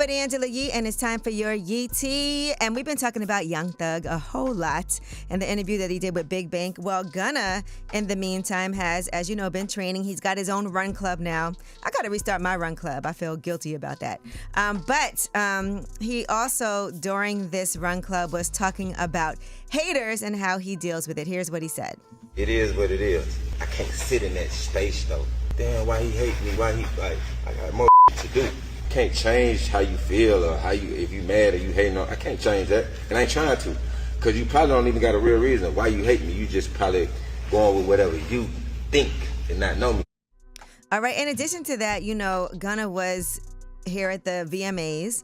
with Angela Yee, and it's time for your Yee Tea. And we've been talking about Young Thug a whole lot in the interview that he did with Big Bank. Well, Gunna, in the meantime, has, as you know, been training. He's got his own run club now. I got to restart my run club. I feel guilty about that. But he also, during this run club, was talking about haters and how he deals with it. Here's what he said. It is what it is. I can't sit in that space, though. Damn, why he hate me? Why he, like, I got more to do. Can't change how you feel or how you, if you mad or you hating on, I can't change that. And I ain't trying to. Because you probably don't even got a real reason why you hate me. You just probably going with whatever you think and not know me. All right. In addition to that, you know, Gunna was here at the VMAs.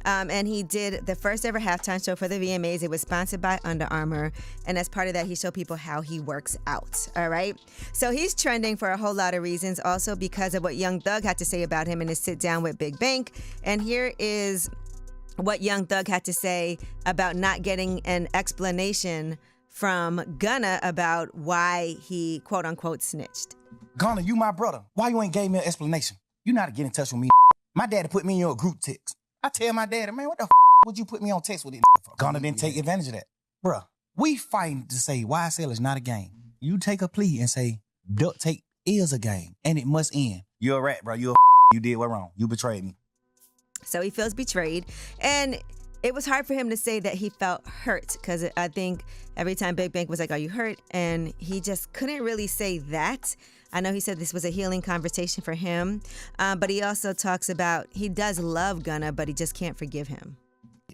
And he did the first ever halftime show for the VMAs. It was sponsored by Under Armour. And as part of that, he showed people how he works out. All right. So he's trending for a whole lot of reasons. Also because of what Young Thug had to say about him in his sit down with Big Bank. And here is what Young Thug had to say about not getting an explanation from Gunna about why he, quote unquote, snitched. Gunna, you my brother. Why you ain't gave me an explanation? You know how to get in touch with me. My daddy put me in your group text. I tell my daddy, man, what the would you put me on text with it for? Gunna didn't take advantage of that. Bruh, we fighting to say YSL is not a game. You take a plea and say duct tape is a game and it must end. You're a rat, bro. You did what wrong. You betrayed me. So he feels betrayed. And it was hard for him to say that he felt hurt because I think every time Big Bank was like, are you hurt? And he just couldn't really say that. I know he said this was a healing conversation for him, but he also talks about he does love Gunna, but he just can't forgive him.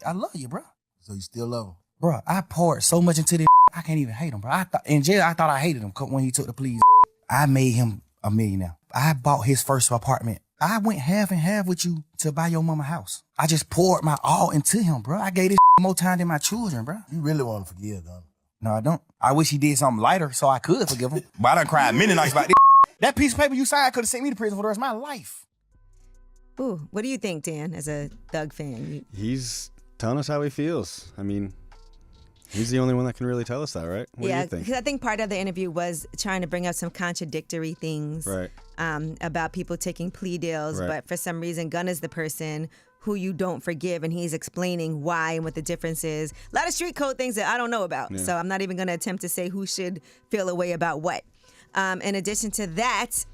I love you, bro. So you still love him? Bro, I poured so much into this. I can't even hate him, bro. In jail, I thought I hated him when he took the pleas. I made him a millionaire. I bought his first apartment. I went half and half with you to buy your mama house. I just poured my all into him, bro. I gave this more time than my children, bro. You really want to forgive Gunna? No, I don't. I wish he did something lighter so I could forgive him. But I done cried many nights about this. That piece of paper you signed could have sent me to prison for the rest of my life. Ooh, what do you think, Dan, as a Thug fan? He's telling us how he feels. I mean, he's the only one that can really tell us that, right? What do you think? Because I think part of the interview was trying to bring up some contradictory things right. About people taking plea deals. Right. But for some reason, Gunna's the person who you don't forgive, and he's explaining why and what the difference is. A lot of street code things that I don't know about. Yeah. So I'm not even going to attempt to say who should feel a way about what. In addition to that,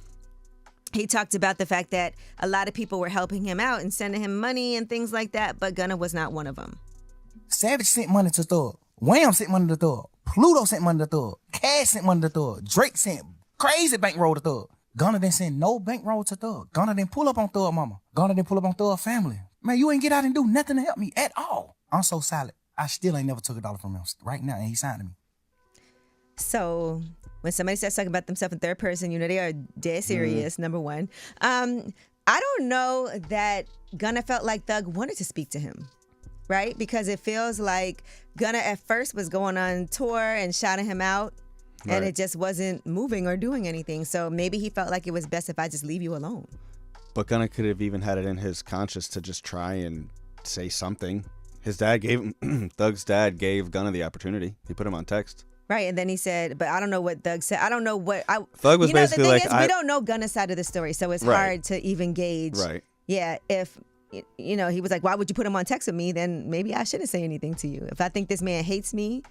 he talked about the fact that a lot of people were helping him out and sending him money and things like that, but Gunna was not one of them. Savage sent money to Thug. Wham sent money to Thug. Pluto sent money to Thug. Cash sent money to Thug. Drake sent crazy bankroll to Thug. Gunna didn't send no bankroll to Thug. Gunna didn't pull up on Thug mama. Gunna didn't pull up on Thug family. Man, you ain't get out and do nothing to help me at all. I'm so solid. I still ain't never took $1 from him right now, and he signed to me. So when somebody starts talking about themselves in third person, you know they are dead serious, number one. I don't know that Gunna felt like Thug wanted to speak to him, right? Because it feels like Gunna at first was going on tour and shouting him out, and it just wasn't moving or doing anything. So maybe he felt like it was best if I just leave you alone. But Gunna could have even had it in his conscience to just try and say something. His dad gave him, Thug's dad gave Gunna the opportunity. He put him on text. Right, and then he said, but I don't know what Thug said. I don't know what... Thug was basically the like... thing is, we don't know Gunna's side of the story, so it's hard to even gauge. Right. Yeah, if, you know, he was like, why would you put him on text with me? Then maybe I shouldn't say anything to you. If I think this man hates me,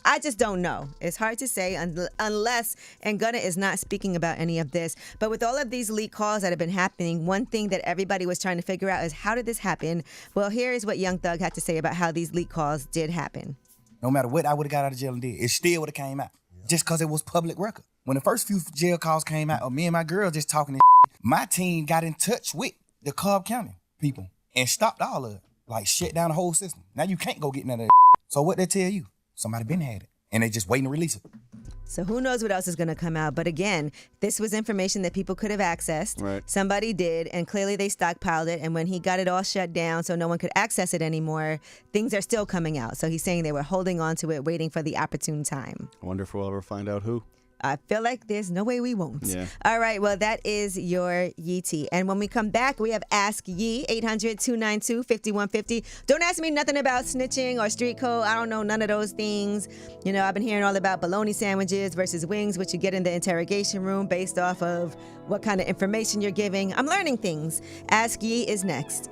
I just don't know. It's hard to say unless, and Gunna is not speaking about any of this, but with all of these leak calls that have been happening, one thing that everybody was trying to figure out is how did this happen? Well, here is what Young Thug had to say about how these leak calls did happen. No matter what I would have got out of jail and did, it still would have came out. Just because it was public record. When the first few jail calls came out of me and my girl just talking, my team got in touch with the Cobb County people and stopped all of it. Like shut down the whole system. Now you can't go get none of that. So what they tell you? Somebody been had it. And they just waiting to release it. So who knows what else is going to come out. But again, this was information that people could have accessed. Right. Somebody did, and clearly they stockpiled it. And when he got it all shut down so no one could access it anymore, things are still coming out. So he's saying they were holding on to it, waiting for the opportune time. I wonder if we'll ever find out who. I feel like there's no way we won't. Yeah. All right, well, that is your Yee Tea. And when we come back, we have Ask Yee, 800-292-5150. Don't ask me nothing about snitching or street code. I don't know none of those things. You know, I've been hearing all about bologna sandwiches versus wings, which you get in the interrogation room based off of what kind of information you're giving. I'm learning things. Ask Yee is next.